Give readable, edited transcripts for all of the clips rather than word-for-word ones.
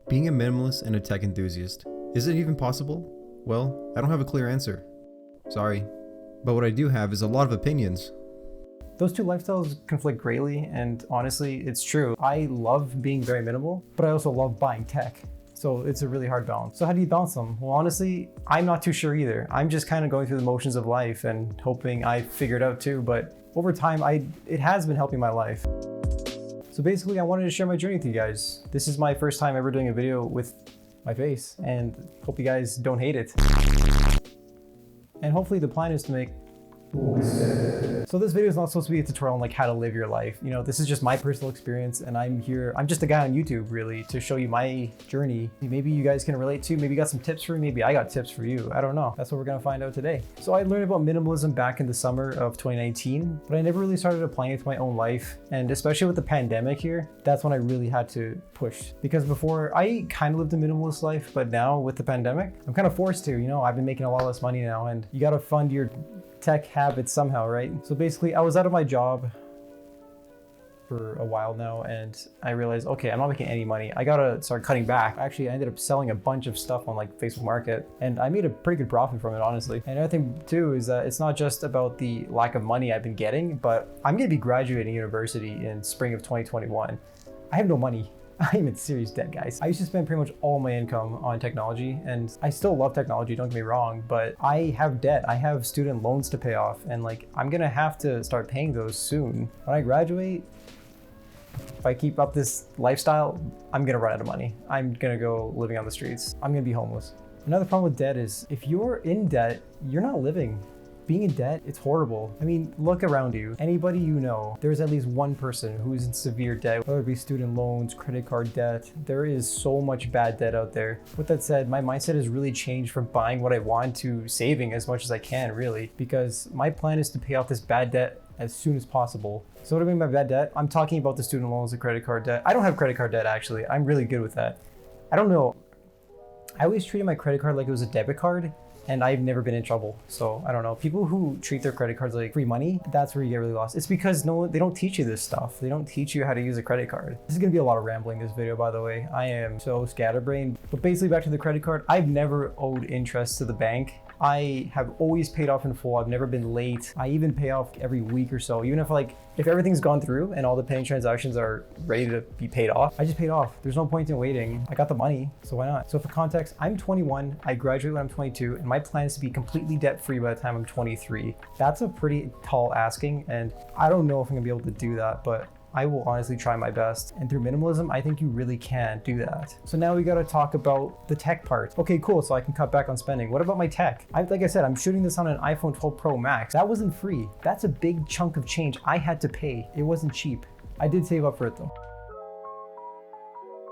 Being a minimalist and a tech enthusiast, is it even possible? Well, I don't have a clear answer. Sorry. But what I do have is a lot of opinions. Those two lifestyles conflict greatly, and honestly, it's true. I love being very minimal, but I also love buying tech. So it's a really hard balance. So how do you balance them? Well, honestly, I'm not too sure either. I'm just kind of going through the motions of life and hoping I figure it out too, but over time, it has been helping my life. So basically, I wanted to share my journey with you guys. This is my first time ever doing a video with my face, and hope you guys don't hate it. And hopefully the plan is to make so this video is not supposed to be a tutorial on like how to live your life. You know, this is just my personal experience, and I'm just a guy on YouTube really to show you my journey. Maybe you guys can relate to, maybe you got some tips for me, maybe I got tips for you. I don't know. That's what we're gonna find out today. So I learned about minimalism back in the summer of 2019, but I never really started applying it to my own life. And especially with the pandemic here, that's when I really had to push. Because before I kind of lived a minimalist life, but now with the pandemic, I'm kind of forced to, you know, I've been making a lot less money now, and you gotta fund your tech habits somehow, right? So basically I was out of my job for a while now, and I realized, okay, I'm not making any money. I gotta start cutting back. Actually, I ended up selling a bunch of stuff on like Facebook Market, and I made a pretty good profit from it, honestly. And another thing too is that it's not just about the lack of money I've been getting, but I'm gonna be graduating university in spring of 2021. I have no money. I'm in serious debt, guys. I used to spend pretty much all my income on technology, and I still love technology, don't get me wrong, but I have debt. I have student loans to pay off, and like I'm gonna have to start paying those soon. When I graduate, if I keep up this lifestyle, I'm gonna run out of money. I'm gonna go living on the streets. I'm gonna be homeless. Another problem with debt is if you're in debt, you're not living. Being in debt, it's horrible. I mean, look around you. Anybody you know, there's at least one person who's in severe debt, whether it be student loans, credit card debt. There is so much bad debt out there. With that said, my mindset has really changed from buying what I want to saving as much as I can, really, because my plan is to pay off this bad debt as soon as possible. So what do I mean by bad debt? I'm talking about the student loans, the credit card debt. I don't have credit card debt, actually. I'm really good with that. I don't know. I always treated my credit card like it was a debit card, and I've never been in trouble. So I don't know. People who treat their credit cards like free money, that's where you get really lost. It's because they don't teach you this stuff. They don't teach you how to use a credit card. This is gonna be a lot of rambling this video, by the way. I am so scatterbrained. But basically back to the credit card, I've never owed interest to the bank. I have always paid off in full. I've never been late. I even pay off every week or so. Even if everything's gone through and all the paying transactions are ready to be paid off, I just paid off. There's no point in waiting. I got the money, so why not? So for context, I'm 21, I graduate when I'm 22, and my plan is to be completely debt-free by the time I'm 23. That's a pretty tall asking, and I don't know if I'm gonna be able to do that, but I will honestly try my best. And through minimalism, I think you really can do that. So now we gotta talk about the tech part. Okay, cool, so I can cut back on spending. What about my tech? Like I said, I'm shooting this on an iPhone 12 Pro Max. That wasn't free. That's a big chunk of change I had to pay. It wasn't cheap. I did save up for it though.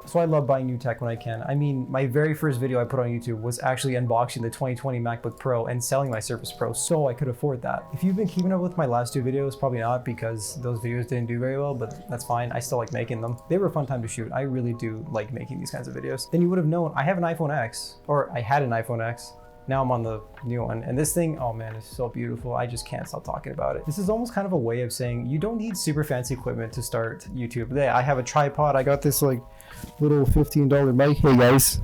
So I love buying new tech when I can. I mean, my very first video I put on YouTube was actually unboxing the 2020 MacBook Pro and selling my Surface Pro, so I could afford that. If you've been keeping up with my last two videos, probably not, because those videos didn't do very well, but that's fine. I still like making them. They were a fun time to shoot. I really do like making these kinds of videos. Then you would have known I have an iPhone X, or I had an iPhone X. Now I'm on the new one, and this thing, oh man, it's so beautiful. I just can't stop talking about it. This is almost kind of a way of saying you don't need super fancy equipment to start YouTube. I have a tripod. I got this like little $15 mic. Hey guys.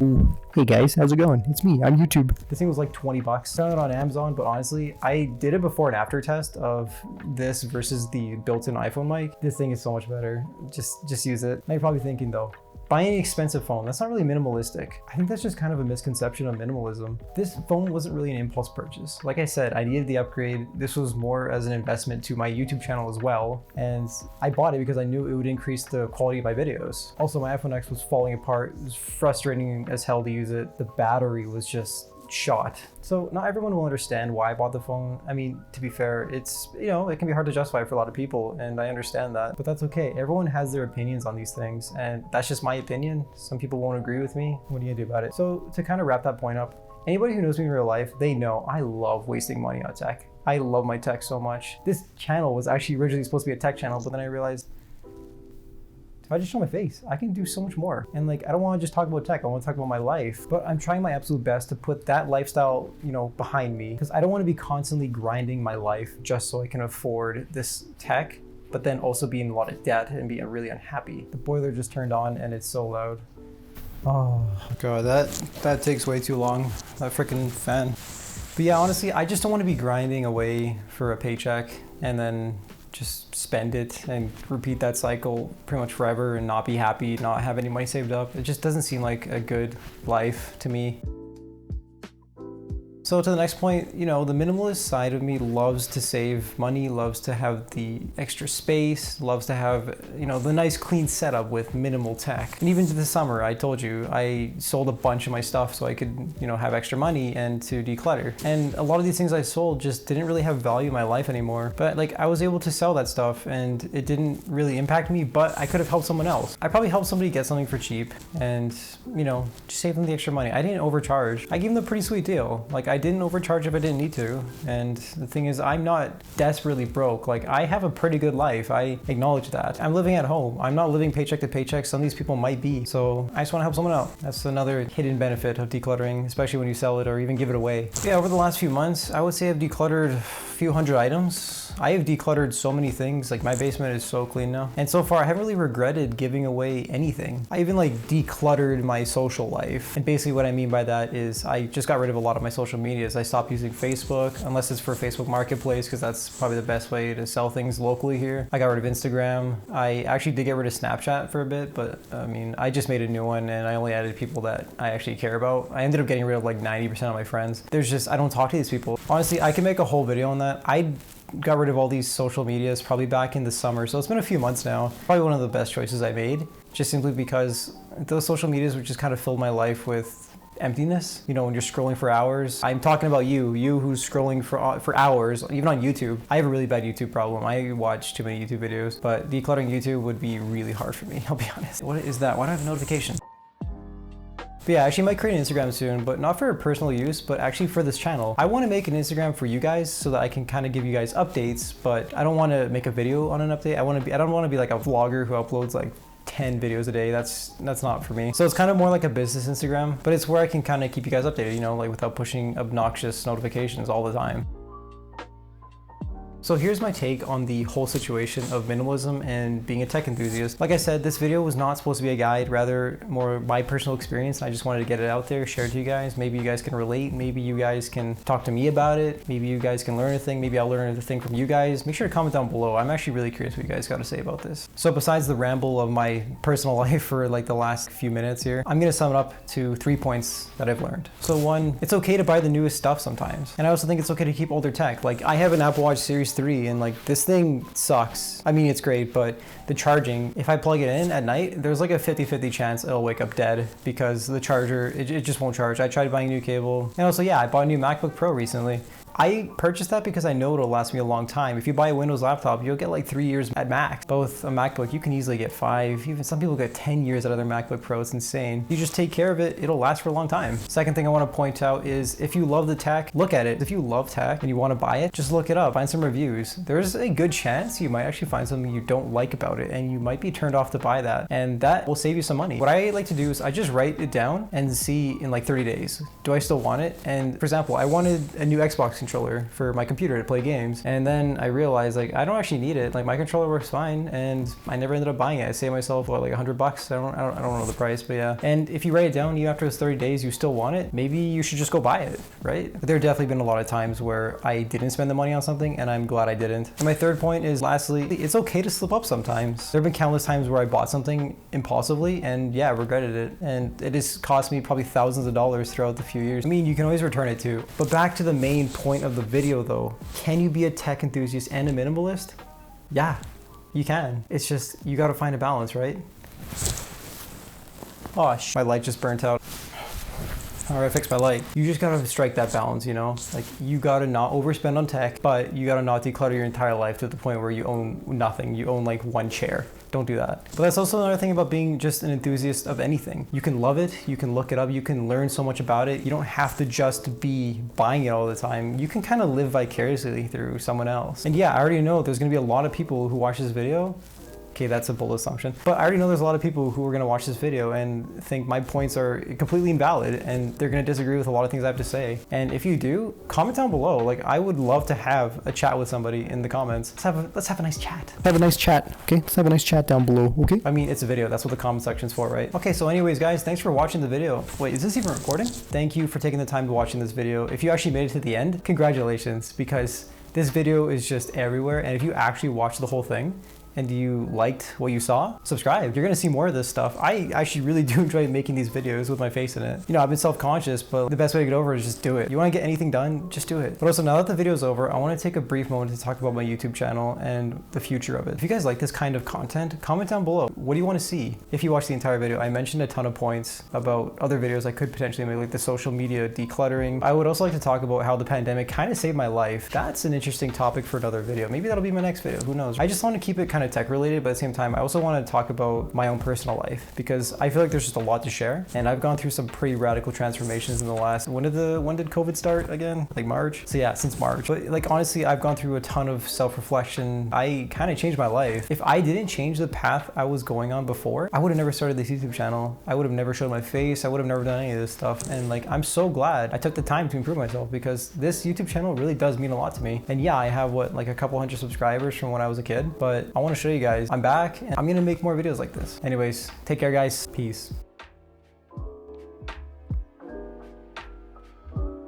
Hey guys, how's it going? It's me, I'm YouTube. This thing was like 20 bucks. Found it on Amazon, but honestly, I did a before and after test of this versus the built-in iPhone mic. This thing is so much better. Just use it. Now you're probably thinking though, buying an expensive phone, that's not really minimalistic. I think that's just kind of a misconception of minimalism. This phone wasn't really an impulse purchase. Like I said, I needed the upgrade. This was more as an investment to my YouTube channel as well. And I bought it because I knew it would increase the quality of my videos. Also, my iPhone X was falling apart. It was frustrating as hell to use it. The battery was just shot. So not everyone will understand why I bought the phone. I mean, to be fair, it's, you know, it can be hard to justify for a lot of people, and I understand that, but that's okay. Everyone has their opinions on these things, and that's just my opinion. Some people won't agree with me. What are you gonna do about it? So to kind of wrap that point up, anybody who knows me in real life, they know I love wasting money on tech. I love my tech so much. This channel was actually originally supposed to be a tech channel, but then I realized if I just show my face, I can do so much more. And like, I don't want to just talk about tech, I want to talk about my life. But I'm trying my absolute best to put that lifestyle, you know, behind me, because I don't want to be constantly grinding my life just so I can afford this tech, but then also be in a lot of debt and be really unhappy. The boiler just turned on and it's so loud. Oh god, that takes way too long. That freaking fan. But yeah, honestly, I just don't want to be grinding away for a paycheck and then just spend it and repeat that cycle pretty much forever and not be happy, not have any money saved up. It just doesn't seem like a good life to me. So to the next point, you know, the minimalist side of me loves to save money, loves to have the extra space, loves to have, you know, the nice clean setup with minimal tech. And even to the summer, I told you, I sold a bunch of my stuff so I could, you know, have extra money and to declutter. And a lot of these things I sold just didn't really have value in my life anymore. But like I was able to sell that stuff and it didn't really impact me, but I could have helped someone else. I probably helped somebody get something for cheap and, you know, just save them the extra money. I didn't overcharge. I gave them a pretty sweet deal. Like I didn't overcharge if I didn't need to. And the thing is, I'm not desperately broke. Like I have a pretty good life. I acknowledge that. I'm living at home. I'm not living paycheck to paycheck. Some of these people might be. So I just want to help someone out. That's another hidden benefit of decluttering, especially when you sell it or even give it away. Yeah, over the last few months, I would say I've decluttered a few hundred items. I have decluttered so many things. Like my basement is so clean now. And so far I haven't really regretted giving away anything. I even like decluttered my social life. And basically what I mean by that is I just got rid of a lot of my social medias. I stopped using Facebook unless it's for Facebook Marketplace because that's probably the best way to sell things locally here. I got rid of Instagram. I actually did get rid of Snapchat for a bit, but I mean, I just made a new one and I only added people that I actually care about. I ended up getting rid of like 90% of my friends. I don't talk to these people. Honestly, I can make a whole video on that. I got rid of all these social medias probably back in the summer, so it's been a few months now. Probably one of the best choices I made, just simply because those social medias would just kind of fill my life with emptiness. You know, when you're scrolling for hours. I'm talking about you who's scrolling for hours, even on YouTube. I have a really bad YouTube problem. I watch too many YouTube videos, but decluttering YouTube would be really hard for me, I'll be honest. What is that? Why do I have a notification? But yeah, I actually might create an Instagram soon, but not for personal use, but actually for this channel. I want to make an Instagram for you guys so that I can kind of give you guys updates, but I don't want to make a video on an update. I don't want to be like a vlogger who uploads like 10 videos a day. That's not for me. So it's kind of more like a business Instagram, but it's where I can kind of keep you guys updated, you know, like without pushing obnoxious notifications all the time. So here's my take on the whole situation of minimalism and being a tech enthusiast. Like I said, this video was not supposed to be a guide, rather more my personal experience. I just wanted to get it out there, share it to you guys. Maybe you guys can relate. Maybe you guys can talk to me about it. Maybe you guys can learn a thing. Maybe I'll learn a thing from you guys. Make sure to comment down below. I'm actually really curious what you guys got to say about this. So besides the ramble of my personal life for like the last few minutes here, I'm going to sum it up to 3 points that I've learned. So 1, it's okay to buy the newest stuff sometimes. And I also think it's okay to keep older tech. Like I have an Apple Watch Series 3 and like this thing sucks. I mean, it's great, but the charging, if I plug it in at night, there's like a 50-50 chance it'll wake up dead because the charger, it just won't charge. I tried buying a new cable. And also, yeah, I bought a new MacBook Pro recently. I purchased that because I know it'll last me a long time. If you buy a Windows laptop, you'll get like 3 years at max. Both a MacBook, you can easily get 5, even some people get 10 years out of their MacBook Pro. It's insane. You just take care of it, it'll last for a long time. Second thing I want to point out is if you love the tech, look at it. If you love tech and you want to buy it, just look it up, find some reviews. There's a good chance you might actually find something you don't like about it and you might be turned off to buy that, and that will save you some money. What I like to do is I just write it down and see in like 30 days, do I still want it? And for example, I wanted a new Xbox controller for my computer to play games, and then I realized like I don't actually need it. Like my controller works fine, and I never ended up buying it. I saved myself what, like $100. I don't know the price, but yeah. And if you write it down, you after those 30 days you still want it, maybe you should just go buy it, right? But there have definitely been a lot of times where I didn't spend the money on something, and I'm glad I didn't. And my third point is, lastly, it's okay to slip up sometimes. There have been countless times where I bought something impulsively and yeah, regretted it, and it has cost me probably thousands of dollars throughout the few years. I mean, you can always return it too. But back to the main point of the video though, can you be a tech enthusiast and a minimalist? Yeah, you can. It's just, you gotta find a balance, right? Oh, my light just burnt out. All right, I fixed my light. You just gotta strike that balance, you know? Like, you gotta not overspend on tech, but you gotta not declutter your entire life to the point where you own nothing. You own like one chair. Don't do that. But that's also another thing about being just an enthusiast of anything. You can love it, you can look it up, you can learn so much about it. You don't have to just be buying it all the time. You can kind of live vicariously through someone else. And yeah, I already know there's gonna be a lot of people who watch this video Okay, that's a bold assumption. But I already know there's a lot of people who are gonna watch this video and think my points are completely invalid and they're gonna disagree with a lot of things I have to say. And if you do, comment down below. Like, I would love to have a chat with somebody in the comments. Let's have a nice chat. Have a nice chat, okay? Let's have a nice chat down below, okay? I mean, it's a video. That's what the comment section's for, right? Okay, so anyways, guys, thanks for watching the video. Wait, is this even recording? Thank you for taking the time to watching this video. If you actually made it to the end, congratulations, because this video is just everywhere. And if you actually watched the whole thing, and you liked what you saw, subscribe. You're gonna see more of this stuff. I actually really do enjoy making these videos with my face in it. You know, I've been self-conscious, but the best way to get over it is just do it. You wanna get anything done, just do it. But also, now that the video's over, I wanna take a brief moment to talk about my YouTube channel and the future of it. If you guys like this kind of content, comment down below. What do you wanna see? If you watch the entire video, I mentioned a ton of points about other videos I could potentially make, like the social media decluttering. I would also like to talk about how the pandemic kind of saved my life. That's an interesting topic for another video. Maybe that'll be my next video, who knows? I just wanna keep it kind of tech related, but at the same time, I also want to talk about my own personal life because I feel like there's just a lot to share. And I've gone through some pretty radical transformations in the last, when did COVID start again? Like March? So yeah, since March. But like, honestly, I've gone through a ton of self-reflection. I kind of changed my life. If I didn't change the path I was going on before, I would have never started this YouTube channel. I would have never showed my face. I would have never done any of this stuff. And like, I'm so glad I took the time to improve myself because this YouTube channel really does mean a lot to me. And yeah, I have like a couple hundred subscribers from when I was a kid, but I want to show you guys I'm back and I'm gonna make more videos like this. Anyways, take care guys. Peace.